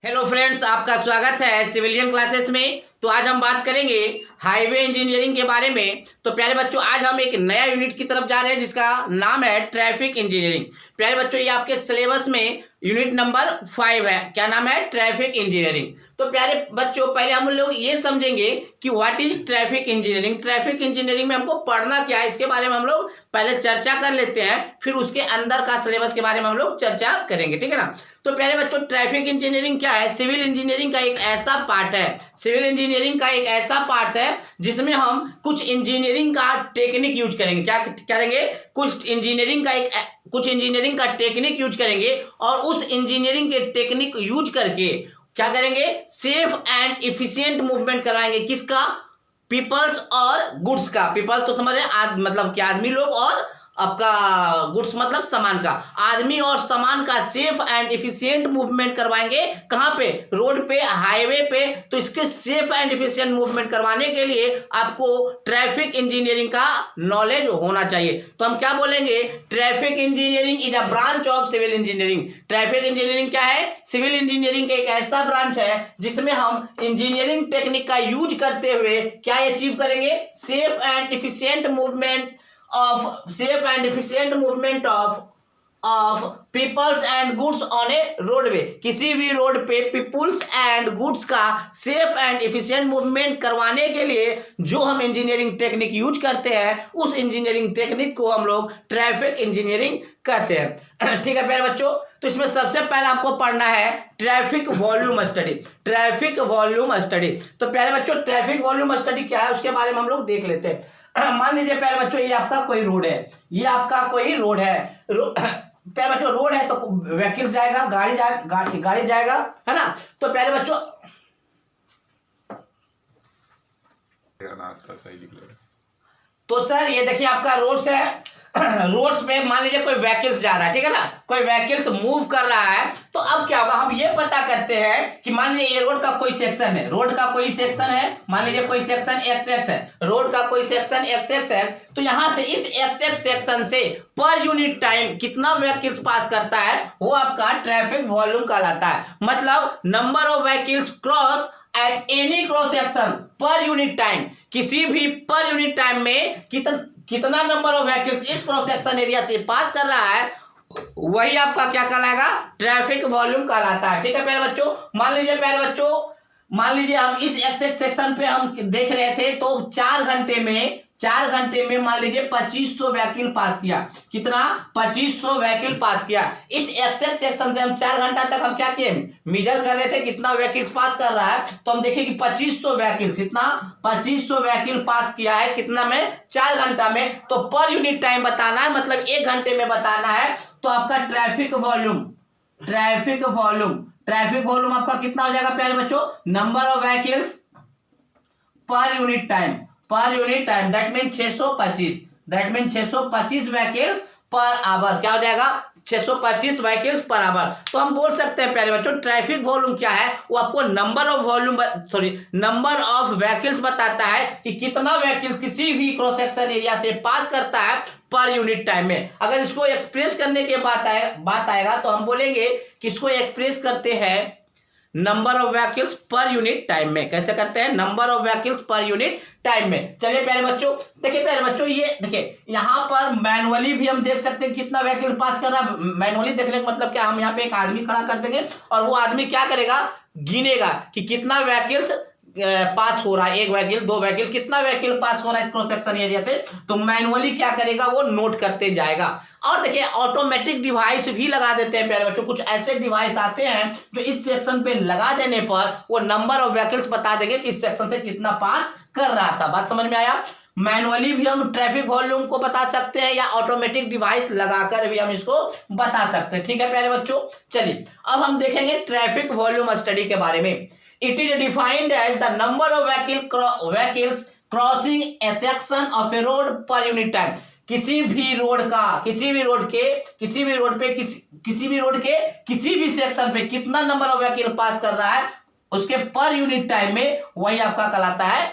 Hello friends, आपका स्वागत है सिविलियन क्लासेस में। तो आज हम बात करेंगे हाईवे इंजीनियरिंग के बारे में। तो प्यारे बच्चों, आज हम एक नया यूनिट की तरफ जा रहे हैं जिसका नाम है ट्रैफिक इंजीनियरिंग। प्यारे बच्चों, ये आपके सिलेबस में यूनिट नंबर 5 है। क्या नाम है? Traffic engineering. तो प्यारे बच्चों, पहले हम लोग ये समझेंगे कि what is traffic engineering. Traffic engineering में हमको पढ़ना क्या है, इसके बारे में हम लोग पहले चर्चा कर लेते हैं, फिर उसके अंदर का सिलेबस के बारे में हम लोग चर्चा करेंगे। ठीक है ना? तो प्यारे बच्चों, ट्रैफिक इंजीनियरिंग क्या है? सिविल इंजीनियरिंग का एक ऐसा पार्ट है, सिविल इंजीनियरिंग का एक ऐसा पार्ट है जिसमें हम कुछ इंजीनियरिंग का टेक्निक यूज करेंगे। क्या करेंगे? कुछ इंजीनियरिंग का टेक्निक यूज करेंगे, और उस इंजीनियरिंग के टेक्निक यूज करके क्या करेंगे? सेफ एंड इफिशिएंट मूवमेंट करवाएंगे। किसका? पीपल्स और गुड्स का। पीपल तो समझ रहे, मतलब कि आदमी लोग, और आपका गुड्स मतलब सामान का। आदमी और सामान का सेफ एंड इफिशिएंट मूवमेंट करवाएंगे। कहां पे? रोड पे, हाईवे पे। तो इसके सेफ एंड इफिशिएंट मूवमेंट करवाने के लिए आपको ट्रैफिक इंजीनियरिंग का नॉलेज होना चाहिए। तो हम क्या बोलेंगे? Traffic engineering is a branch of civil engineering. Traffic engineering क्या है? सिविल इंजीनियरिंग का एक ऐसा ब्रांच है जिसमें हम इंजीनियरिंग टेक्निक का यूज करते हुए क्या अचीव करेंगे? Safe and efficient movement of peoples and goods on a roadway. किसी भी रोड पे पीपल्स एंड गुड्स का सेफ एंड इफिशिएंट मूवमेंट करवाने के लिए जो हम इंजीनियरिंग टेक्निक यूज करते हैं, उस इंजीनियरिंग टेक्निक को हम लोग ट्रैफिक इंजीनियरिंग कहते हैं। ठीक है प्यारे बच्चों, तो इसमें सबसे पहले आपको पढ़ना है traffic volume study. Traffic volume study. तो प्यारे बच्चों, ट्रैफिक वॉल्यूम स्टडी क्या है उसके बारे में हम लोग देख लेते हैं। मान लीजिए प्यारे बच्चों, ये आपका कोई रोड है, ये आपका कोई रोड है। प्यारे बच्चों, रोड है तो व्हीकल्स जाएगा, गाड़ी जाएगा, है ना? तो प्यारे बच्चों, तो सर ये देखिए आपका रोड्स है। रोड्स पे मान लीजिए कोई व्हीकल्स जा रहा है, ठीक है ना? कोई व्हीकल्स मूव कर रहा है। तो अब क्या होगा? हम ये पता करते हैं कि मान लीजिए ये रोड का कोई सेक्शन है, रोड का कोई सेक्शन है, मान लीजिए कोई सेक्शन XX है, रोड का कोई सेक्शन XX है। तो यहां से इस XX सेक्शन से पर यूनिट टाइम कितना व्हीकल्स पास करता है, वो आपका ट्रैफिक वॉल्यूम कहलाता है। मतलब number of vehicles cross at any cross section per unit time. किसी भी पर यूनिट टाइम में कितना नंबर ऑफ व्हीकल्स इस क्रॉस सेक्शन एरिया से पास कर रहा है, वही आपका क्या कहलाएगा? ट्रैफिक वॉल्यूम कहलाता है। ठीक है प्यारे बच्चों, मान लीजिए हम इस एक्स सेक्शन पे हम देख रहे थे, तो 4 घंटे में मान लीजिए 2500 व्हीकल पास किया। कितना? 2500 व्हीकल पास किया। इस एक्स सेक्शन से हम 4 घंटा तक हम क्या किए? मेजर कर रहे थे कितना व्हीकल्स पास कर रहा है। तो हम देखें कि 2500 व्हीकल्स, कितना? 2500 व्हीकल पास किया है। कितना में? 4 घंटा में। तो पर यूनिट टाइम बताना है, मतलब 1 घंटे में बताना है। तो आपका ट्रैफिक वॉल्यूम आपका कितना हो जाएगा प्यारे बच्चों? Number of vehicles per unit time, that mean 625 vehicles per our. क्या हो जाएगा? 625 व्हीकल्स पर आवर। तो हम बोल सकते हैं प्यारे बच्चों, ट्रैफिक वॉल्यूम क्या है? वो आपको नंबर ऑफ व्हीकल्स बताता है कि कितना व्हीकल्स किसी भी क्रॉस सेक्शन एरिया से पास करता है पर यूनिट टाइम में। अगर इसको एक्सप्रेस करने के बात आएगा तो हम बोलेंगे कि इसको एक्सप्रेस करते हैं number of vehicles per unit time में। कैसे करते हैं? Number of vehicles per unit time में। चलिए प्यारे बच्चों, देखिए प्यारे बच्चों, ये देखिए यहां पर मैनुअली भी हम देख सकते हैं कितना व्हीकल पास कर रहा है। मैनुअली देखने का मतलब क्या? हम यहाँ पे एक आदमी खड़ा कर देंगे और वो आदमी क्या करेगा? गिनेगा कि कितना व्हीकल्स पास हो रहा है। 1 व्हीकल, 2 व्हीकल, कितना व्हीकल पास हो रहा है क्रॉस सेक्शन एरिया से। तो मैनुअली क्या करेगा? वो नोट करते जाएगा। और देखिए ऑटोमेटिक डिवाइस भी लगा देते हैं प्यारे बच्चों। कुछ ऐसे डिवाइस आते हैं जो इस सेक्शन पे लगा देने पर वो नंबर ऑफ व्हीकल्स बता देंगे कि इस सेक्शन से कितना पास कर रहा था। बात समझ में आया? मैनुअली भी हम ट्रैफिक वॉल्यूम को बता सकते हैं, या ऑटोमेटिक डिवाइस लगाकर भी हम इसको बता सकते हैं। ठीक है प्यारे बच्चों, चलिए अब हम देखेंगे ट्रैफिक वॉल्यूम स्टडी के बारे में। It is defined as the number of vehicles crossing a section of a road per unit time। किसी भी रोड के किसी भी सेक्शन पे कितना नंबर ऑफ व्हीकल पास कर रहा है, उसके पर यूनिट टाइम में, वही आपका कहलाता है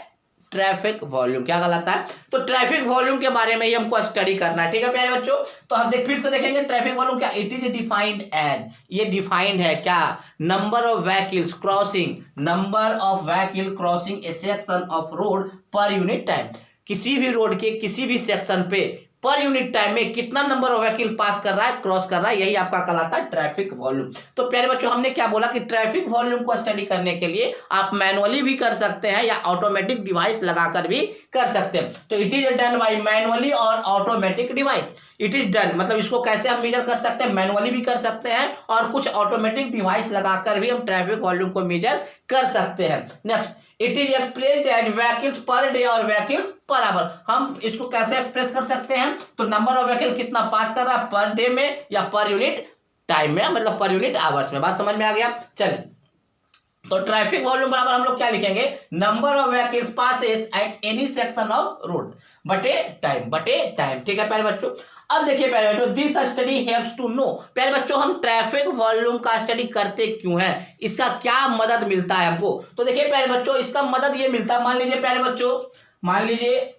ट्रैफिक वॉल्यूम। क्या कहलाता है? तो ट्रैफिक वॉल्यूम के बारे में ही हमको स्टडी करना है, ठीक है प्यारे बच्चों। तो हम फिर से देखेंगे ट्रैफिक वॉल्यूम क्या, इट इज डिफाइंड एज, ये डिफाइंड है क्या, number of vehicles crossing, number of vehicle crossing A section of road per unit time. किसी भी रोड के किसी भी सेक्शन पे पर यूनिट टाइम में कितना नंबर ऑफ व्हीकल पास कर रहा है, क्रॉस कर रहा है, यही आपका कहलाता है ट्रैफिक वॉल्यूम। तो प्यारे बच्चों हमने क्या बोला कि ट्रैफिक वॉल्यूम को स्टडी करने के लिए आप मैनुअली भी कर सकते हैं या ऑटोमेटिक डिवाइस लगाकर भी कर सकते हैं। तो it is done by manually और automatic device. It is done मतलब इसको कैसे हम मेजर कर सकते हैं, मैनुअली भी कर सकते हैं और कुछ ऑटोमेटिक डिवाइस लगाकर भी हम ट्रैफिक वॉल्यूम को मेजर कर सकते हैं। Next, it is expressed as vehicles per day और व्हीकल्स पर आवर। हम इसको कैसे एक्सप्रेस कर सकते हैं, तो नंबर ऑफ व्हीकल कितना पास कर रहा है पर डे में या पर यूनिट टाइम में, मतलब पर यूनिट आवर्स में। बात समझ में आ गया? चलिए, तो ट्रैफिक वॉल्यूम बराबर हम लोग क्या लिखेंगे, number of vehicles passes at any section of road बटे टाइम, ठीक है प्यारे बच्चों। अब देखिए प्यारे बच्चों, this study helps to know, प्यारे बच्चों हम ट्रैफिक वॉल्यूम का स्टडी करते क्यों है, इसका क्या मदद मिलता है हमको। तो देखिए प्यारे बच्चों, इसका मदद ये मिलता है, मान लीजिए प्यारे बच्चों, मान लीजिए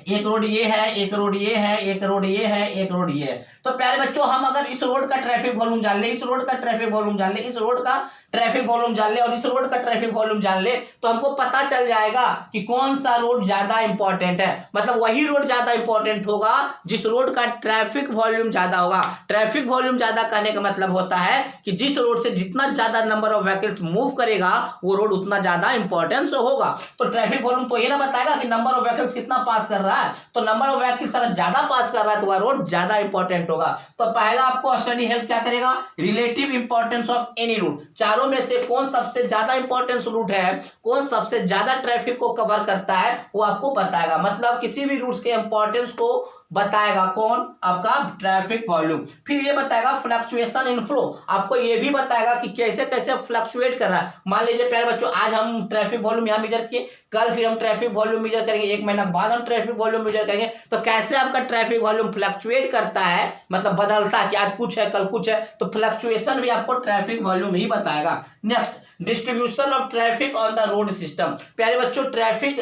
एक रोड ये है, एक रोड ये है, एक रोड ये है, एक रोड ये है। तो प्यारे बच्चों हम अगर इस रोड का ट्रैफिक वॉल्यूम जान ले, इस रोड का ट्रैफिक वॉल्यूम जान ले, इस रोड का ट्रैफिक वॉल्यूम जान ले और इस रोड का ट्रैफिक वॉल्यूम जान ले, तो हमको पता चल जाएगा कि कौन सा रोड ज्यादा इंपॉर्टेंट है। मतलब वही रोड ज्यादा इंपॉर्टेंट होगा जिस रोड का ट्रैफिक वॉल्यूम ज्यादा होगा। ट्रैफिक वॉल्यूम ज्यादा करने का मतलब होता है कि जिस रोड से जितना ज्यादा नंबर ऑफ व्हीकल्स मूव करेगा वो रोड उतना ज्यादा इंपॉर्टेंस होगा। तो ट्रैफिक वॉल्यूम तो ये ना बताएगा कि नंबर ऑफ व्हीकल्स कितना पास कर रहा है, तो नंबर ऑफ व्हीकल्स अगर ज्यादा पास कर रहा है तो वह रोड ज्यादा इंपॉर्टेंट होगा। तो पहला आपको स्टडी हेल्प क्या करेगा, relative importance of any route, चारों में से कौन सबसे ज्यादा इंपॉर्टेंस रूट है, कौन सबसे ज्यादा ट्रैफिक को कवर करता है, वो आपको बताएगा। मतलब किसी भी रूट्स के इंपॉर्टेंस को बताएगा कौन, आपका ट्रैफिक वॉल्यूम। फिर ये बताएगा फ्लक्चुएशन इन फ्लो, आपको ये भी बताएगा कि कैसे कैसे फ्लक्चुएट कर रहा है। मान लीजिए प्यारे बच्चों आज हम ट्रैफिक वॉल्यूम यहाँ मेजर किए, कल फिर हम ट्रैफिक वॉल्यूम मेजर करेंगे, एक महीना बाद हम ट्रैफिक वॉल्यूम मेजर करेंगे, तो कैसे आपका ट्रैफिक वॉल्यूम फ्लक्चुएट करता है, मतलब बदलता है कि आज कुछ है कल कुछ है, तो फ्लक्चुएशन भी आपको ट्रैफिक वॉल्यूम ही बताएगा। Next, distribution of traffic on the road system, प्यारे बच्चों ट्रैफिक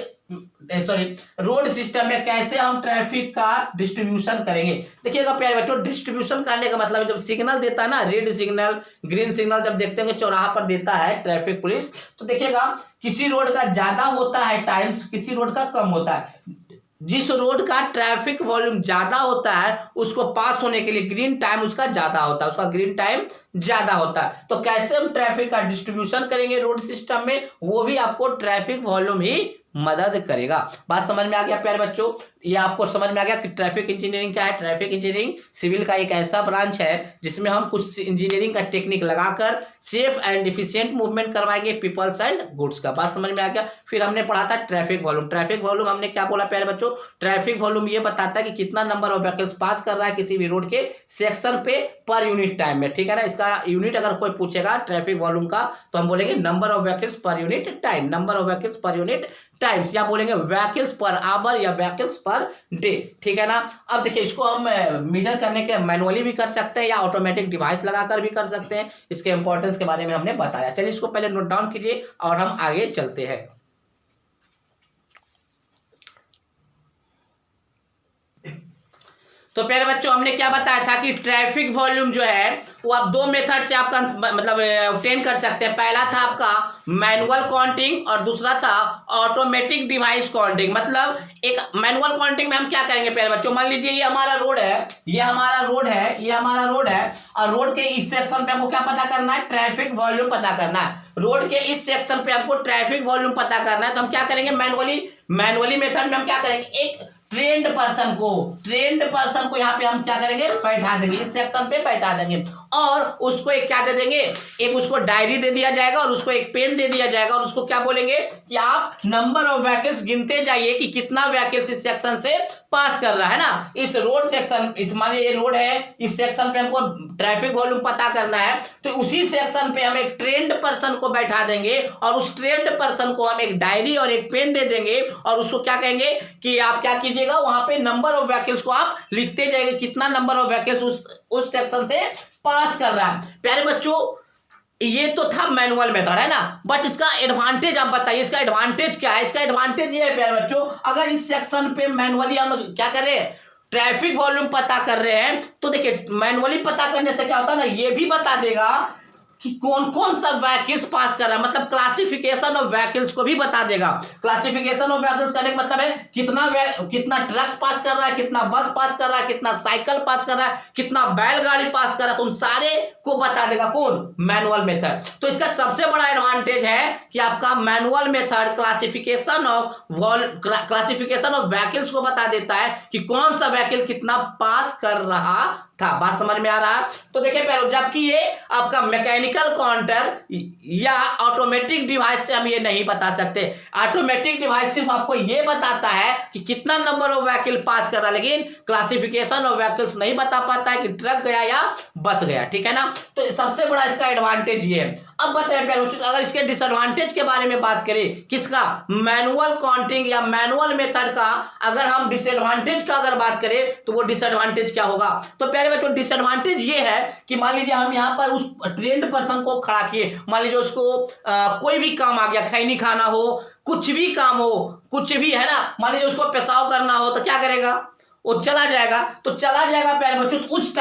रोड सिस्टम में कैसे हम ट्रैफिक का डिस्ट्रीब्यूशन करेंगे। देखिएगा प्यारे बच्चों, डिस्ट्रीब्यूशन करने का मतलब जब सिग्नल देता है ना, रेड सिग्नल ग्रीन सिग्नल जब देखते हैं चौराहा पर देता है ट्रैफिक पुलिस, तो देखिएगा किसी रोड का ज्यादा होता है टाइम्स, किसी रोड का कम होता है। जिस रोड का ट्रैफिक वॉल्यूम ज्यादा होता है उसको पास होने के लिए ग्रीन टाइम उसका ज्यादा होता है, उसका ग्रीन टाइम ज्यादा होता है। तो कैसे हम ट्रैफिक का डिस्ट्रीब्यूशन करेंगे रोड सिस्टम में, वो भी आपको ट्रैफिक वॉल्यूम ही मदद करेगा। बात समझ में आ गया प्यारे बच्चों, ये आपको समझ में आ गया कि ट्रैफिक इंजीनियरिंग क्या है। ट्रैफिक इंजीनियरिंग सिविल का एक ऐसा ब्रांच है जिसमें हम कुछ इंजीनियरिंग का टेक्निक लगाकर सेफ एंड एफिशिएंट मूवमेंट करवाएंगे पीपल्स एंड गुड्स का। बात समझ में आ गया। फिर हमने पढ़ा था ट्रैफिक वॉल्यूम। ट्रैफिक वॉल्यूम हमने क्या बोला प्यारे बच्चों, ट्रैफिक वॉल्यूम ये बताता है कि कितना नंबर ऑफ व्हीकल्स पास कर रहा है किसी भी रोड के सेक्शन पे पर यूनिट टाइम में, ठीक है ना। इसका यूनिट अगर कोई पूछेगा ट्रैफिक वॉल्यूम का तो हम बोलेंगे number of vehicles per unit time, number of vehicles per unit times, या बोलेंगे व्हीकल्स पर आवर या व्हीकल्स पर डे, ठीक है ना। अब देखिए इसको हम मेजर करने के मैनुअली भी कर सकते हैं या ऑटोमेटिक डिवाइस लगाकर भी कर सकते हैं। इसके इंपॉर्टेंस के बारे में हमने बताया। चलिए इसको पहले नोट डाउन कीजिए और हम आगे चलते हैं। तो प्यारे बच्चों हमने क्या बताया था कि ट्रैफिक वॉल्यूम जो है वो आप दो मेथड से आपका मतलब ऑब्टेन कर सकते हैं। पहला था आपका मैनुअल काउंटिंग और दूसरा था ऑटोमेटिक डिवाइस काउंटिंग। मतलब एक मैनुअल काउंटिंग में हम क्या करेंगे प्यारे बच्चों, मान लीजिए ये हमारा रोड है, ये हमारा रोड है, ये हमारा रोड है और रोड के इस सेक्शन पे हमको क्या पता करना है, ट्रैफिक वॉल्यूम पता करना है। रोड के इस सेक्शन पे हमको ट्रैफिक वॉल्यूम पता करना है, तो हम क्या करेंगे मैनुअली मेथड में हम क्या करेंगे, एक ट्रेंड पर्सन को यहाँ पे हम क्या करेंगे, बैठा देंगे, इस सेक्शन पे बैठा देंगे और उसको एक क्या दे देंगे, एक उसको डायरी दे दिया जाएगा और उसको एक पेन दे दिया जाएगा और उसको क्या बोलेंगे कि आप नंबर ऑफ व्हीकल्स गिनते जाइए कि कितना व्हीकल्स इस सेक्शन से पास कर रहा है ना। इस रोड सेक्शन, इस माने ये रोड है, इस सेक्शन पे हमको ट्रैफिक वॉल्यूम पता करना है, तो उसी सेक्शन पे हम एक ट्रेंड पर्सन को बैठा देंगे और उस ट्रेंड पर्सन को हम एक डायरी और एक पेन दे देंगे और उसको क्या कहेंगे कि आप क्या कीजिएगा, वहां पे नंबर ऑफ व्हीकल्स को आप लिखते जाएंगे, कितना नंबर ऑफ व्हीकल्स उस सेक्शन से पास कर रहा है। प्यारे बच्चों ये तो था मैनुअल मेथड, है ना। बट इसका एडवांटेज आप बताइए, इसका एडवांटेज क्या है। इसका एडवांटेज ये है प्यारे बच्चों, अगर इस सेक्शन पे मैनुअली हम क्या कर रहे हैं, ट्रैफिक वॉल्यूम पता कर रहे हैं, तो देखिए मैनुअली पता करने से क्या होता है ना, ये भी बता देगा कि कौन कौन सा व्हीकल्स पास कर रहा है, मतलब क्लासिफिकेशन ऑफ व्हीकल्स को भी बता देगा। क्लासिफिकेशन ऑफ व्हीकल्स करने का मतलब है कितना ट्रक्स पास कर रहा है, कितना बस पास कर रहा है, कितना साइकिल पास कर रहा है, कितना बैलगाड़ी पास कर रहा है, तो उन सारे को बता देगा कौन, मैनुअल मेथड। तो इसका सबसे बड़ा एडवांटेज है कि आपका manual method classification of vehicles को बता देता है कि कौन सा व्हीकल कितना पास कर रहा था। बात समझ में आ रहा है। तो देखिए पहले, जबकि ये आपका मैकेनिकल काउंटर या ऑटोमेटिक डिवाइस से हम ये नहीं बता सकते। ऑटोमेटिक डिवाइस सिर्फ आपको ये बताता है कि कितना नंबर ऑफ व्हीकल पास कर रहा है, लेकिन क्लासिफिकेशन ऑफ व्हीकल्स नहीं बता पाता है कि ट्रक गया या बस गया, ठीक है ना। तो सबसे बड़ा इसका एडवांटेज ये है। अब बताएं प्यारे बच्चों, अगर इसके डिसएडवांटेज के बारे में बात करें, किसका, मैनुअल काउंटिंग या मैनुअल मेथड का, अगर हम डिसएडवांटेज का अगर बात करें तो वो डिसएडवांटेज क्या होगा। तो प्यारे बच्चों डिसएडवांटेज ये है कि मान लीजिए हम यहाँ पर उस ट्रेंड पर्सन को खड़ा किए, मान लीजिए उसको कोई भी काम आ गया, खैनी खाना हो, कुछ भी काम हो, कुछ भी, है ना, मान लीजिए उसको पेशाब करना हो, तो क्या करेगा, वो चला जाएगा। तो चला जाएगा प्यारे बच्चों, तो उस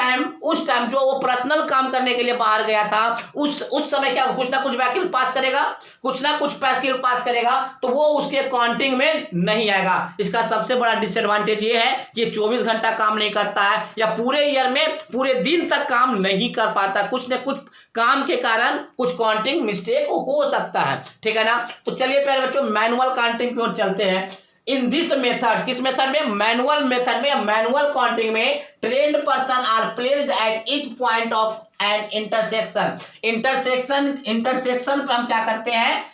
टाइम जो वो पर्सनल काम करने के लिए बाहर गया था, उस समय क्या कुछ ना कुछ व्हीकल पास करेगा, कुछ ना कुछ व्हीकल पास करेगा, तो वो उसके काउंटिंग में नहीं आएगा। इसका सबसे बड़ा डिसएडवांटेज ये है कि 24 घंटा काम नहीं करता है, या पूरे ईयर में पूरे दिन तक काम नहीं कर पाता, कुछ न कुछ काम के कारण कुछ काउंटिंग मिस्टेक हो सकता है, ठीक है ना। तो चलिए प्यारे बच्चों मैनुअल काउंटिंग की ओर चलते हैं। इन दिस मेथड, किस मेथड में, मैनुअल मेथड में, मैनुअल काउंटिंग में trained person are placed at each point of an intersection पर हम क्या करते हैं,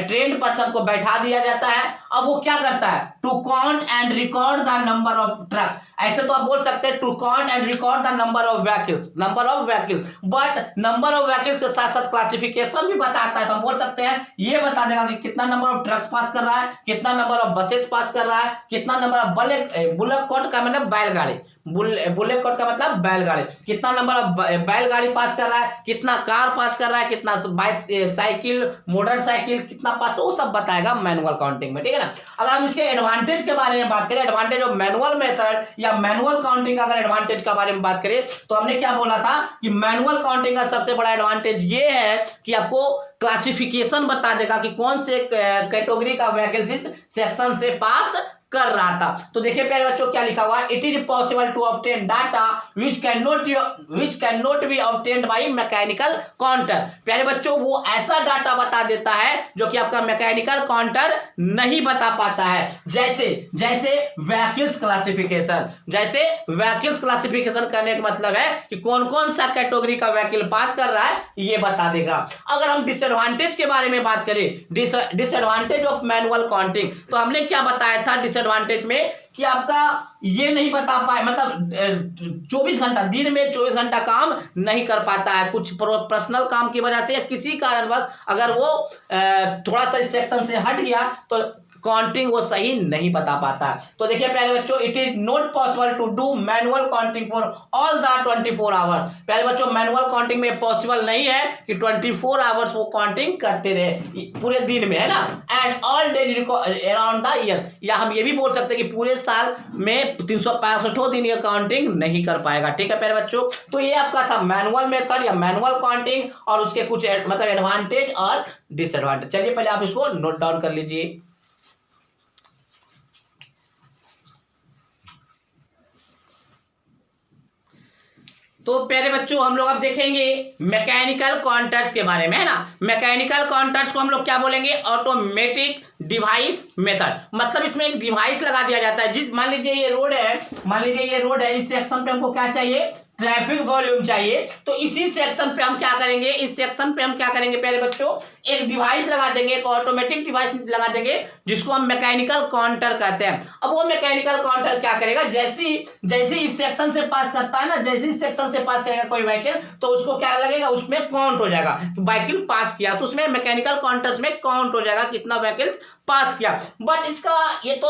ट्रेन्ड पर्सन को बैठा दिया जाता है। अब वो क्या करता है, to count and record the number of truck, ऐसे तो आप बोल सकते हैं to count and record the number of vehicles, but number of vehicles के साथ साथ क्लासिफिकेशन भी बताता है। तो हम बोल सकते हैं ये बता देगा कि कितना नंबर ऑफ ट्रक्स पास कर रहा है, कितना नंबर ऑफ बसेस पास कर रहा है, कितना नंबर ऑफ बुलेट कार्ट का मतलब बैलगाड़ी, बुलेट कार्ट का मतलब बैलगाड़ी, कितना नंबर ऑफ बैलगाड़ी पास कर रहा है, कितना कार पास कर रहा है, कितना साइकिल, मोटरसाइकिल कितना पास, वो सब बताएगा मैनुअल काउंटिंग में, ठीक है ना। अगर हम इसके एडवांटेज के बारे में बात करें, एडवांटेज ऑफ मैनुअल मेथड या मैनुअल काउंटिंग का अगर एडवांटेज के बारे में बात करें, तो हमने क्या बोला था कि मैनुअल काउंटिंग का सबसे बड़ा एडवांटेज ये है कि आपको क्लासिफिकेशन बता देगा कि कौन से कैटेगरी का व्हीकल इस सेक्शन से पास कर रहा था। तो देखिए प्यारे बच्चों क्या लिखा हुआ है, it is possible to obtain data which can not be obtained by mechanical counter. प्यारे बच्चों वो ऐसा डाटा बता देता है जो कि आपका मैकेनिकल काउंटर नहीं बता पाता है। जैसे व्हीकल्स क्लासिफिकेशन करने का मतलब है कि कौन कौन सा कैटेगरी का व्हीकल पास कर रहा है, ये बता देगा। अगर हम डिसएडवांटेज के बारे में बात करें, डिसएडवांटेज ऑफ मैनुअल काउंटिंग, तो हमने क्या बताया था डिसएडवांटेज में कि आपका ये नहीं बता पाए, मतलब 24 घंटा, दिन में 24 घंटा काम नहीं कर पाता है, कुछ पर्सनल काम की वजह से या किसी कारणवश अगर वो थोड़ा सा इस सेक्शन से हट गया तो काउंटिंग वो सही नहीं बता पाता। तो देखिए प्यारे बच्चों, it is not possible to do manual counting for all the 24 hours. प्यारे बच्चों मैनुअल काउंटिंग में पॉसिबल नहीं है कि 24 आवर्स वो काउंटिंग करते रहे पूरे दिन में, है ना, and all days around the year, या हम ये भी बोल सकते हैं कि पूरे साल में 365 दिन ये काउंटिंग नहीं कर पाएगा, ठीक है प्यारे बच्चों। तो ये आपका था मैनुअल मेथड या मैनुअल काउंटिंग और उसके कुछ मतलब एडवांटेज और डिसएडवांटेज। चलिए पहले आप इसको नोट डाउन कर लीजिए। तो प्यारे बच्चों हम लोग अब देखेंगे मैकेनिकल काउंटर्स के बारे में, है ना। मैकेनिकल काउंटर्स को हम लोग क्या बोलेंगे, ऑटोमेटिक डिवाइस मेथड। मतलब इसमें एक डिवाइस लगा दिया जाता है, जिस मान लीजिए ये रोड है, इस सेक्शन पे हमको क्या चाहिए, ट्रैफिक वॉल्यूम चाहिए। तो इसी सेक्शन पे हम क्या करेंगे, प्यारे बच्चों एक डिवाइस लगा देंगे, एक ऑटोमेटिक डिवाइस लगा देंगे जिसको हम मैकेनिकल काउंटर कहते हैं। अब वो मैकेनिकल काउंटर क्या करेगा, जैसे इस सेक्शन से पास करता है ना, जैसे इस सेक्शन से पास करेगा कोई व्हीकल, तो उसको क्या लगेगा, उसमें काउंट हो जाएगा। तो व्हीकल पास किया तो उसमें मैकेनिकल काउंटर्स में काउंट हो जाएगा कितना व्हीकल्स पास किया। बट इसका ये तो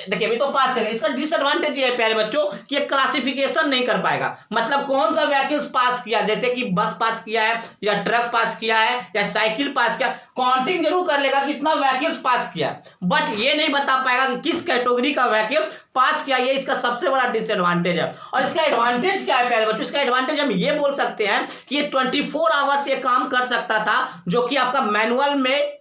देखिए अभी तो पास करेगा, इसका डिसएडवांटेज ये है प्यारे बच्चों कि ये क्लासिफिकेशन नहीं कर पाएगा। मतलब मतलब कौन सा व्हीकल्स पास किया, जैसे कि बस पास किया है या ट्रक पास किया है या साइकिल पास किया, काउंटिंग जरूर कर लेगा कितना व्हीकल्स पास किया, बट ये नहीं बता पाएगा कि किस कैटेगरी का व्हीकल्स पास किया। ये इसका सबसे बड़ा डिसएडवांटेज है। और इसका एडवांटेज क्या है प्यारे बच्चों, इसका एडवांटेज हम ये बोल सकते हैं कि ये 24 आवर्स ये काम कर सकता था, जो कि आपका मैनुअल में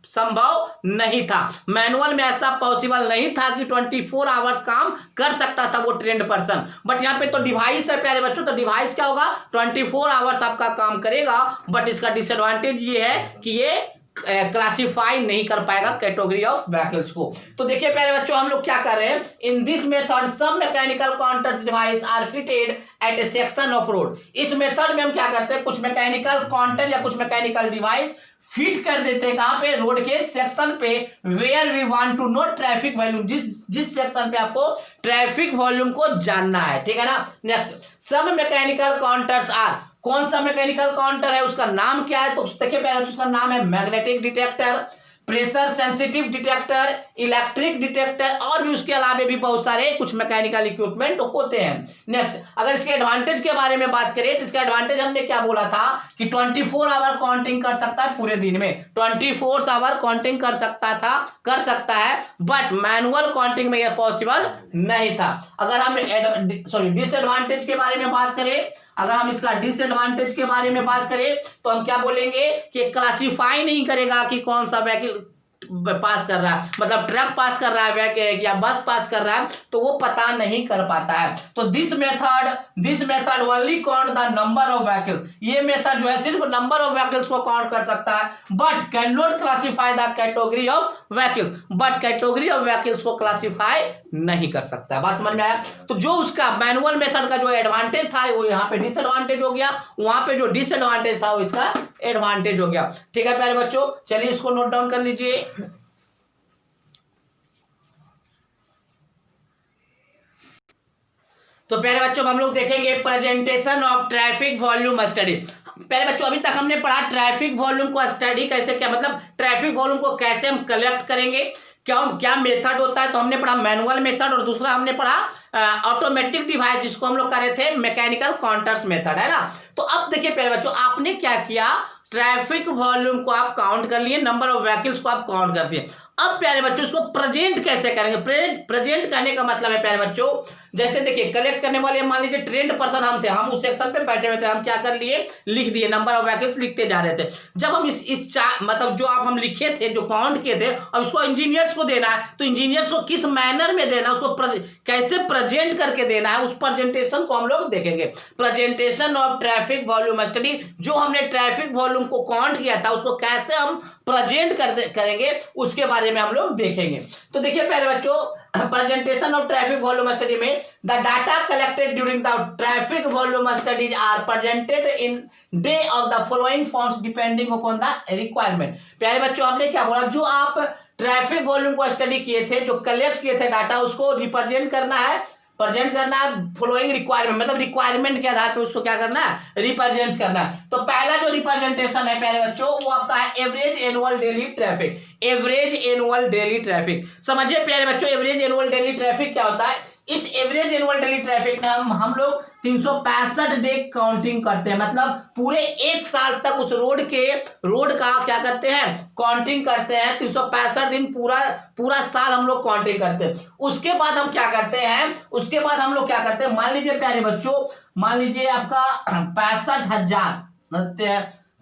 संभव नहीं था। मैनुअल में ऐसा पॉसिबल नहीं था कि 24 आवर्स काम कर सकता था वो ट्रेंड पर्सन, बट यहाँ पे तो डिवाइस है प्यारे बच्चों, तो डिवाइस क्या होगा 24 आवर्स आपका काम करेगा। बट इसका डिसएडवांटेज ये है कि ये क्लासिफाई नहीं कर पाएगा कैटेगरी ऑफ व्हीकल्स को। तो देखिए प्यारे बच्चों हम लोग क्या कर रहे हैं, in this method some mechanical counters device are fitted at a section of road. इस मेथड में हम क्या करते हैं, कुछ मैकेनिकल काउंटर या कुछ मैकेनिकल डिवाइस फिट कर देते हैं कहां पे, रोड के सेक्शन पे, where we want to know traffic volume, जिस सेक्शन पे आपको ट्रैफिक वॉल्यूम को जानना है, ठीक है ना। Next, some mechanical counters are, कौन सा मैकेनिकल काउंटर है उसका नाम क्या है, तो देखिए पहले उसका नाम है magnetic detector, pressure sensitive detector, electric detector, और भी उसके अलावा भी बहुत सारे कुछ मैकेनिकल इक्विपमेंट होते हैं। नेक्स्ट, अगर इसके एडवांटेज के बारे में बात करें तो इसका एडवांटेज हमने क्या बोला था कि 24 आवर काउंटिंग कर सकता है पूरे दिन में, 24 आवर काउंटिंग कर सकता है, बट मैनुअल काउंटिंग में यह पॉसिबल नहीं था। अगर हम डिसएडवांटेज के बारे में बात करें, अगर हम इसका डिसएडवांटेज के बारे में बात करें तो हम क्या बोलेंगे कि क्लासिफाई नहीं करेगा कि कौन सा व्हीकल पास कर रहा है, मतलब ट्रक पास कर रहा है या बस पास कर रहा है, तो वो पता नहीं कर पाता है। तो this method only count the number of vehicles, ये मेथड जो है सिर्फ नंबर ऑफ व्हीकल्स को काउंट कर सकता है, but can not classify the category of vehicles, but category of vehicles को क्लासिफाई नहीं कर सकता है। बात समझ में आया। तो जो उसका मैनुअल मेथड का जो एडवांटेज था वो यहाँ पे डिसएडवांटेज हो गया, वहां पे जो डिसएडवांटेज था वो इसका एडवांटेज हो गया। ठीक है प्यारे बच्चों, चलिए इसको नोट डाउन कर लीजिए। तो प्यारे बच्चों हम लोग देखेंगे presentation of traffic volume study. प्यारे बच्चों अभी तक हमने पढ़ा ट्रैफिक वॉल्यूम को स्टडी कैसे, क्या मतलब ट्रैफिक वॉल्यूम को कैसे हम कलेक्ट करेंगे, क्या मेथड होता है, तो हमने पढ़ा मैनुअल मेथड, और दूसरा हमने पढ़ा ऑटोमेटिक डिवाइस जिसको हम लोग कर रहे थे मैकेनिकल काउंटर्स मेथड, है ना। तो अब देखिए प्यारे बच्चों आपने क्या किया, ट्रैफिक वॉल्यूम को आप काउंट कर लिए, नंबर ऑफ व्हीकल्स को आप काउंट कर दिए। अब प्यारे बच्चों इसको प्रेजेंट कैसे करेंगे, प्रेजेंट करने का मतलब है प्यारे बच्चों, जैसे देखिए कलेक्ट करने वाले मान लीजिए ट्रेंड पर्सन हम थे, हम उस सेक्शन पे बैठे हुए थे, हम क्या कर लिए, लिख दिए, नंबर ऑफ व्हीकल्स लिखते जा रहे थे। जब हम मतलब जो आप हम लिखे थे, जो काउंट किए थे, अब उसको इंजीनियर्स को देना है, तो इंजीनियर्स को किस मैनर में देना है, उसको कैसे प्रेजेंट करके देना है, उस प्रेजेंटेशन को हम लोग देखेंगे। Presentation of traffic volume study, जो हमने ट्रैफिक वॉल्यूम को काउंट किया था उसको कैसे हम प्रेजेंट करेंगे उसके बारे में हम लोग देखेंगे। तो देखिए प्यारे बच्चों presentation of traffic volume study में the data collected during the traffic volume studies are presented in the of the following forms depending upon the requirement. प्यारे बच्चों आपने क्या बोला, जो आप ट्रैफिक वॉल्यूम को स्टडी किए थे, जो कलेक्ट किए थे डाटा, उसको रिप्रेजेंट करना है फॉलोइंग रिक्वायरमेंट, मतलब रिक्वायरमेंट के आधार पे उसको क्या करना है, रिप्रेजेंट करना है। तो पहला जो रिप्रेजेंटेशन है प्यारे बच्चों वो आपका है average annual daily traffic. Average annual daily traffic समझिए प्यारे बच्चों, एवरेज एनुअल डेली ट्रैफिक क्या होता है। इस एवरेज एनुअल डेली ट्रैफिक में हम लोग 365 डे काउंटिंग करते हैं, मतलब पूरे एक साल तक उस रोड का क्या करते हैं, काउंटिंग करते हैं। 365 दिन पूरा साल हम लोग काउंटिंग करते हैं। उसके बाद हम क्या करते हैं, मान लीजिए प्यारे बच्चों, मान लीजिए आपका 65,000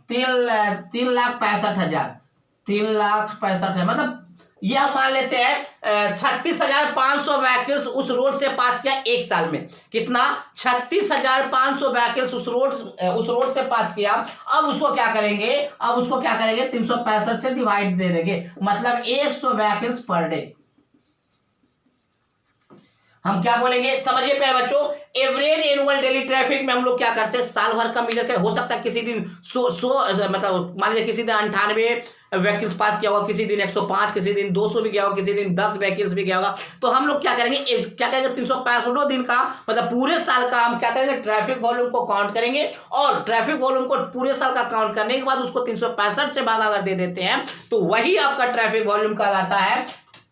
3,65,000 मतलब ये हम मान लेते हैं 36,500 व्हीकल्स उस रोड से पास किया एक साल में। कितना, 36,500 व्हीकल्स उस रोड से पास किया। अब उसको क्या करेंगे, 365 से डिवाइड दे देंगे, मतलब 100 व्हीकल्स पर डे। हम क्या बोलेंगे, समझिए प्यारे बच्चों, एवरेज एनुअल डेली ट्रैफिक में हम लोग क्या करते हैं, साल भर का मीटर कर, हो सकता है किसी दिन 100 मतलब मान लीजिए किसी दिन 98 व्हीकल्स पास किया होगा, किसी दिन 105, किसी दिन 200 भी गया होगा, किसी दिन 10 व्हीकल्स भी गया होगा। तो हम लोग क्या करेंगे 365 दिन का मतलब पूरे साल का हम क्या करेंगे, ट्रैफिक वॉल्यूम को काउंट करेंगे, और ट्रैफिक वॉल्यूम को पूरे साल का काउंट करने के बाद उसको 365 से भाग अगर दे देते हैं तो वही आपका ट्रैफिक वॉल्यूम कहलाता है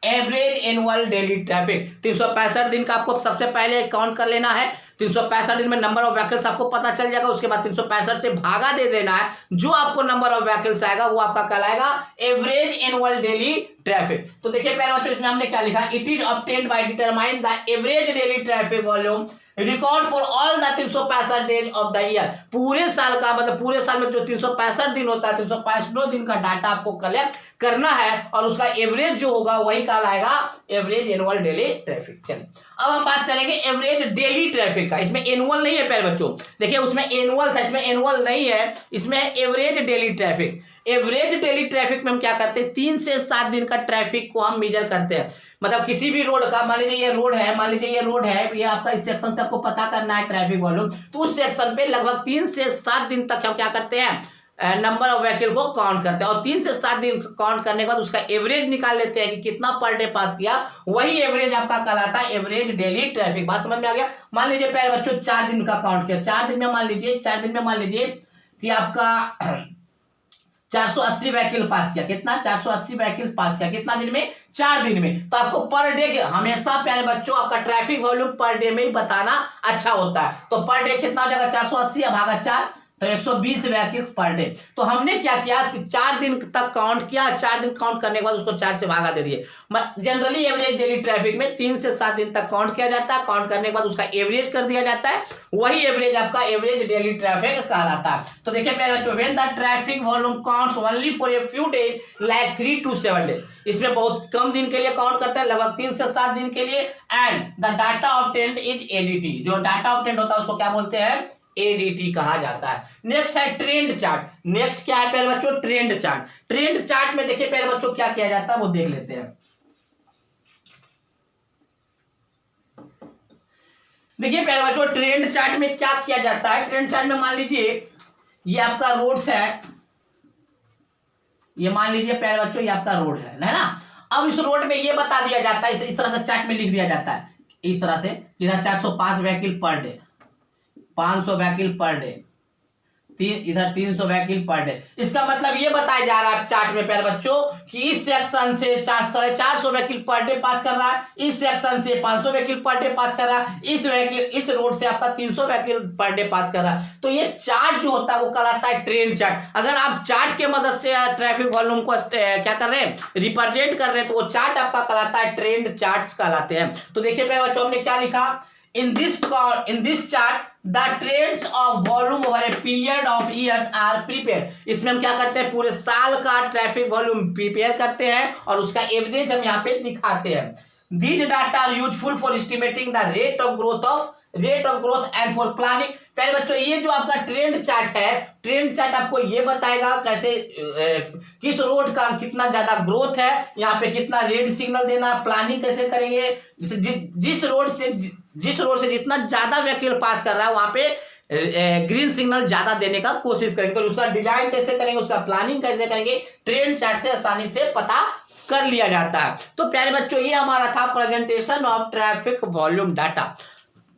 एवरेज एनुअल डेली ट्रैफिक। 365 दिन का आपको सबसे पहले काउंट कर लेना है। 365 दिन में नंबर ऑफ व्हीकल्स आपको पता चल जाएगा, उसके बाद 365 से भागा दे देना है, जो आपको नंबर ऑफ व्हीकल्स आएगा वो आपका कहलाएगा एवरेज एनुअल डेली ट्रैफिक। तो देखिए प्यारे बच्चों, इसमें हमने क्या लिखा, it is obtained by determine the average daily traffic volume record for all the 365 days of the year. पूरे साल का मतलब पूरे साल में जो 365 दिन होता है, 365 दिन का डाटा आपको कलेक्ट करना है और उसका एवरेज जो होगा वही कहलाएगा एवरेज एनुअल डेली ट्रैफिक। चलिए अब हम बात करेंगे एवरेज डेली ट्रैफिक का। इसमें एनुअल नहीं है प्यारे बच्चों, देखिए उसमें एनुअल था, इसमें एनुअल नहीं है, इसमें average daily traffic. Average daily traffic में हम क्या करते हैं, 3 से 7 दिन का ट्रैफिक को हम मेजर करते हैं। मतलब किसी भी रोड का, मान लीजिए ये रोड है, मान लीजिए ये रोड है, ये आपका इस सेक्शन से आपको पता करना है ट्रैफिक वॉल्यूम, तो उस सेक्शन पे लगभग 3 से 7 दिन तक हम क्या करते हैं, नंबर ऑफ व्हीकल को काउंट करते हैं और 3 से 7 दिन काउंट करने के बाद उसका एवरेज निकाल लेते हैं कि कितना पर डे पास किया, वही एवरेज आपका कहलाता है एवरेज डेली ट्रैफिक। बात समझ में आ गया। मान लीजिए प्यारे बच्चों 4 दिन का काउंट किया, 4 दिन में मान लीजिए कि आपका 480 व्हीकल पास किया, कितना 480 व्हीकल पास किया, कितना दिन में, 4 दिन में। तो आपको पर डे हमेशा प्यारे बच्चों आपका ट्रैफिक वॉल्यूम पर डे में ही बताना अच्छा होता है। तो पर डे कितना हो जाएगा, 480 भागा 4 तो 120 व्हीकल्स पर डे। तो हमने क्या किया कि 4 दिन तक काउंट किया, 4 दिन काउंट करने के बाद उसको 4 से भागा दे दिए। जनरली एवरेज डेली ट्रैफिक में 3 से 7 दिन तक काउंट किया जाता है, काउंट करने के बाद उसका एवरेज कर दिया जाता है, वही एवरेज आपका एवरेज डेली ट्रैफिक कहलाता है। तो देखिए प्यारे बच्चों, when the traffic volume counts only for a few days like 3 to 7 days, इसमें बहुत कम दिन के लिए काउंट करते हैं, लगभग 3 से 7 दिन के लिए। And the data obtained is ADT, जो डाटा ऑब्टेन्ड होता है उसको क्या बोलते हैं, एडीटी कहा जाता है। नेक्स्ट है ट्रेंड चार्ट। नेक्स्ट क्या है प्यारे बच्चों, ट्रेंड चार्ट। ट्रेंड चार्ट में देखिए प्यारे बच्चों क्या किया जाता है वो देख लेते हैं। देखिए प्यारे बच्चों, ट्रेंड चार्ट में क्या किया जाता है। ट्रेंड चार्ट में मान लीजिए ये आपका रोड्स है, ये मान लीजिए प्यारे बच्चों ये आपका रोड है ना। अब इस रोड में ये बता दिया जाता है, इस तरह से चार्ट में लिख दिया जाता है, इस तरह से, इधर 405 vehicle per day, 500 vehicle per day, इधर 300 व्हीकल पर डे। इसका मतलब ये बताया जा रहा है चार्ट में प्यारे बच्चों कि इस सेक्शन से 450 व्हीकल पर डे पास कर रहा है, इस सेक्शन से 500 व्हीकल पर डे पास कर रहा है, इस रोड से आपका 300 व्हीकल पर डे पास कर रहा है। तो ये चार्ट जो होता है वो कहलाता है ट्रेंड चार्ट। अगर आप चार्ट के मदद से ट्रैफिक वॉल्यूम को क्या कर रहे हैं, रिप्रेजेंट कर रहे हैं, तो वो चार्ट आपका कहलाता है ट्रेंड चार्ट्स कहलाते हैं। तो देखिए प्यारे बच्चों हमने क्या लिखा, in this chart the trends of volume over a period of years are prepared। इसमें हम क्या करते हैं, पूरे साल का ट्रैफिक वॉल्यूम प्रिपेयर करते हैं और उसका एवरेज हम यहाँ पे दिखाते हैं। These data are useful for estimating the rate of growth and for planning। पहले बच्चों ये जो आपका ट्रेंड चार्ट है, ट्रेंड चार्ट आपको ये बताएगा कैसे किस रोड का कितना ज्यादा ग्रोथ है, यहाँ पे कितना रेड सिग्नल देना, प्लानिंग कैसे करेंगे, जिस रोड से जितना ज्यादा व्हीकल पास कर रहा है वहां पे ग्रीन सिग्नल ज्यादा देने का कोशिश करेंगे। तो उसका डिजाइन कैसे करेंगे, उसका प्लानिंग कैसे करेंगे, ट्रेंड चार्ट से आसानी से पता कर लिया जाता है। तो प्यारे बच्चों ये हमारा था presentation of traffic volume data.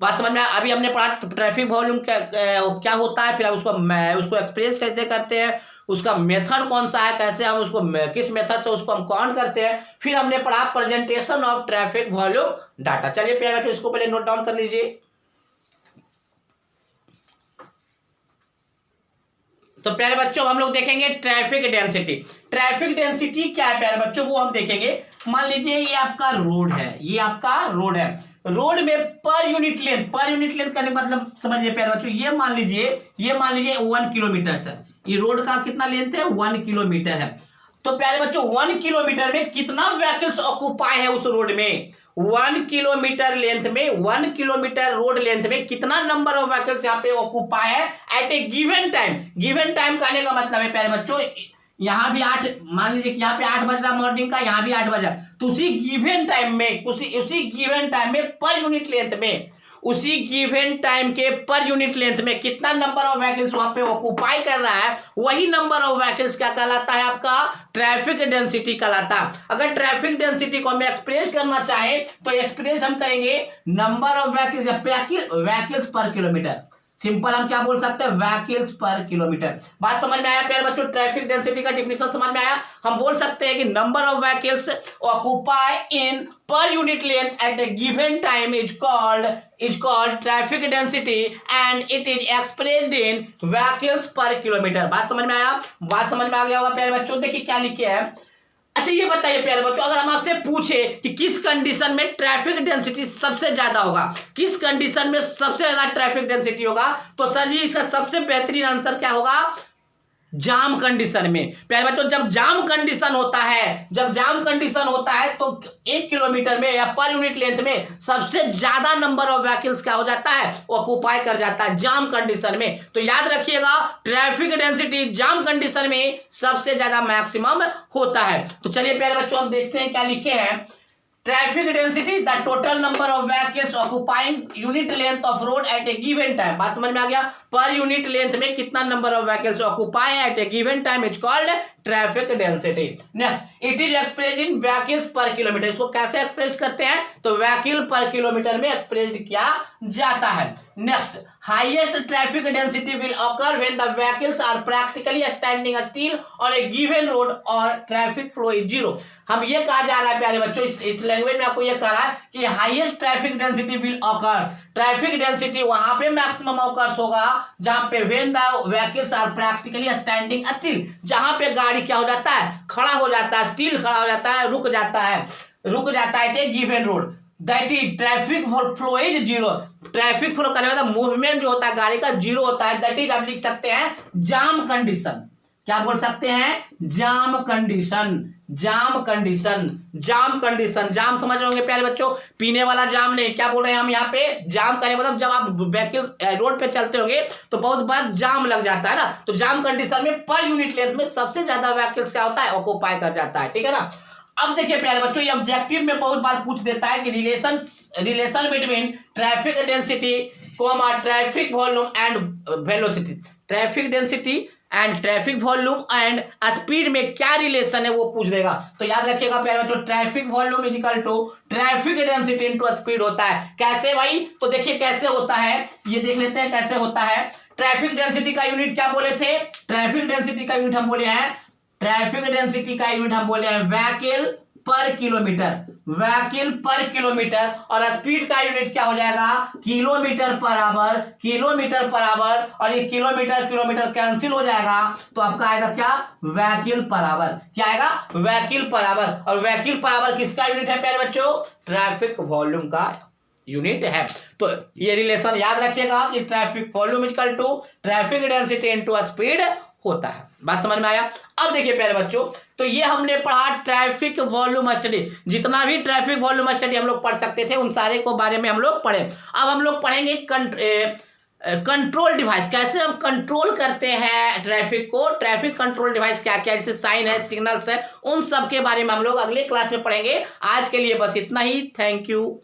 बात समझ में, अभी हमने पढ़ा ट्रैफिक वॉल्यूम क्या होता है, फिर उसको एक्सप्रेस कैसे करते हैं, उसका मेथड कौन सा है, कैसे हम उसको किस मेथड से उसको हम काउंट करते हैं, फिर हमने पढ़ा presentation of traffic volume data. चलिए प्यारे बच्चों इसको पहले नोट डाउन कर लीजिए। तो प्यारे बच्चों हम लोग देखेंगे ट्रैफिक डेंसिटी। ट्रैफिक डेंसिटी क्या है प्यारे बच्चों वो हम देखेंगे। मान लीजिए ये आपका रोड है, ये आपका रोड है, रोड में पर यूनिट लेंथ करने का मतलब समझिए प्यारे बच्चों, ये मान लीजिए 1 किलोमीटर है, ये रोड का कितना लेंथ है, 1 किलोमीटर है। तो प्यारे बच्चों 1 किलोमीटर में कितना व्हीकल्स ऑक्यूपाई है उस रोड में, 1 किलोमीटर लेंथ में, 1 किलोमीटर रोड लेंथ में कितना नंबर ऑफ व्हीकल्स यहाँ पे ऑक्यूपाई है eight a given time. Given time कहने का मतलब है प्यारे बच्चों, यहाँ भी 8, मान लीजिए यहाँ पे 8 बज रहा मॉर्निंग का, यहाँ भी 8 बज रहा, तो उसी गिवन टाइम में पर यूनिट लेंथ में, उसी गिवन टाइम के पर यूनिट लेंथ में कितना नंबर ऑफ व्हीकल्स वहां पे ऑक्यूपाई कर रहा है, वही नंबर ऑफ व्हीकल्स क्या कहलाता है, आपका ट्रैफिक डेंसिटी कहलाता है। अगर ट्रैफिक डेंसिटी को हम एक्सप्रेस करना चाहें तो एक्सप्रेस हम करेंगे number of vehicles per kilometre. Simple हम क्या बोल सकते हैं, व्हीकल्स पर किलोमीटर। बात समझ में आया प्यारे बच्चों, ट्रैफिक डेंसिटी का डिफिनेशन समझ में आया। हम बोल सकते हैं कि number of vehicles occupy in per unit length at a given time is called traffic density and it is expressed in vehicles per kilometer। बात समझ में आया, बात समझ में आ गया होगा प्यारे बच्चों। देखिए क्या लिखे है। अच्छा ये बताइए प्यारे बच्चों, अगर हम आपसे पूछे कि किस कंडीशन में ट्रैफिक डेंसिटी सबसे ज्यादा होगा, किस कंडीशन में सबसे ज्यादा ट्रैफिक डेंसिटी होगा, तो सर जी इसका सबसे बेहतरीन आंसर क्या होगा, जाम कंडीशन में। प्यारे बच्चों जब जाम कंडीशन होता है, जब जाम कंडीशन होता है तो 1 किलोमीटर में या पर यूनिट लेंथ में सबसे ज्यादा नंबर ऑफ व्हीकल्स क्या हो जाता है, ऑक्यूपाई कर जाता है जाम कंडीशन में। तो याद रखिएगा ट्रैफिक डेंसिटी जाम कंडीशन में सबसे ज्यादा मैक्सिमम होता है। तो चलिए प्यारे बच्चों हम देखते हैं क्या लिखे हैं। Traffic density the total number of vehicles occupying unit length of road at a given time. बात समझ में आ गया, पर यूनिट लेंथ में कितना number of vehicles occupy at a given time is called traffic density. Next it is expressed in vehicles per kilometre. इसको कैसे express करते हैं, तो व्हीकल पर किलोमीटर में एक्सप्रेस्ड किया जाता है। Next highest traffic density will occur when the vehicles are practically standing still on a given road और ट्रैफिक फ्लो इज जीरो। हम ये कहा जा रहा है प्यारे बच्चों, इस लैंग्वेज में आपको ये कह रहा है कि highest traffic density will occur, traffic density वहां पे मैक्सिमम ऑकर्स होगा जहां पे when the vehicles are practically standing still, जहां पे गाड़ी क्या हो जाता है, खड़ा हो जाता है, स्टिल खड़ा हो जाता है, रुक जाता है given road. That is traffic flow is zero. Traffic flow करने वाला मूवमेंट जो होता है गाड़ी का जीरो होता है। दैट इज आप लिख सकते हैं जाम कंडीशन। क्या बोल सकते हैं, जाम कंडीशन, जाम कंडीशन, जाम कंडीशन। जाम समझ रहे होंगे प्यारे बच्चों, पीने वाला जाम नहीं, क्या बोल रहे हैं हम यहाँ पे, जाम करने मतलब जब आप व्हीकल रोड पे चलते होंगे तो बहुत बार जाम लग जाता है ना, तो जाम कंडीशन में पर यूनिट लेंथ में सबसे ज्यादा व्हीकल्स क्या होता है, ऑक्यूपाई कर जाता है। ठीक है ना। अब देखिए प्यारे बच्चों ये ऑब्जेक्टिव में बहुत बार पूछ देता है कि relation between traffic density comma traffic volume and velocity. Traffic density and traffic volume and speed में क्या रिलेशन है वो पूछ देगा। तो याद रखिएगा प्यारे बच्चों traffic volume is equal to traffic density into speed होता है। कैसे भाई, तो देखिए कैसे होता है, ये देख लेते हैं कैसे होता है। ट्रैफिक डेंसिटी का यूनिट क्या बोले थे, ट्रैफिक डेंसिटी का यूनिट हम बोले हैं, ट्रैफिक डेंसिटी का यूनिट हम बोले हैं व्हीकल पर किलोमीटर, व्हीकल पर किलोमीटर, और स्पीड का यूनिट क्या हो जाएगा, kilometre per hour, kilometre per hour, और ये किलोमीटर किलोमीटर कैंसिल हो जाएगा तो आपका आएगा क्या, व्हीकल पर आवर। क्या आएगा, व्हीकल पर आवर। और व्हीकल पर आवर किसका यूनिट है प्यारे बच्चों, ट्रैफिक वॉल्यूम का यूनिट है। तो ये रिलेशन याद रखिएगा कि traffic volume equal to traffic density into speed होता है। बात समझ में आया। अब देखिए प्यारे बच्चों, तो ये हमने पढ़ा ट्रैफिक वॉल्यूम स्टडी, जितना भी ट्रैफिक वॉल्यूम स्टडी हम लोग पढ़ सकते थे उन सारे को बारे में हम लोग पढ़े। अब हम लोग पढ़ेंगे कंट्रोल डिवाइस, कैसे हम कंट्रोल करते हैं ट्रैफिक को, ट्रैफिक कंट्रोल डिवाइस क्या क्या, जैसे साइन है, सिग्नल्स है, उन सब के बारे में हम लोग अगले क्लास में पढ़ेंगे। आज के लिए बस इतना ही, थैंक यू।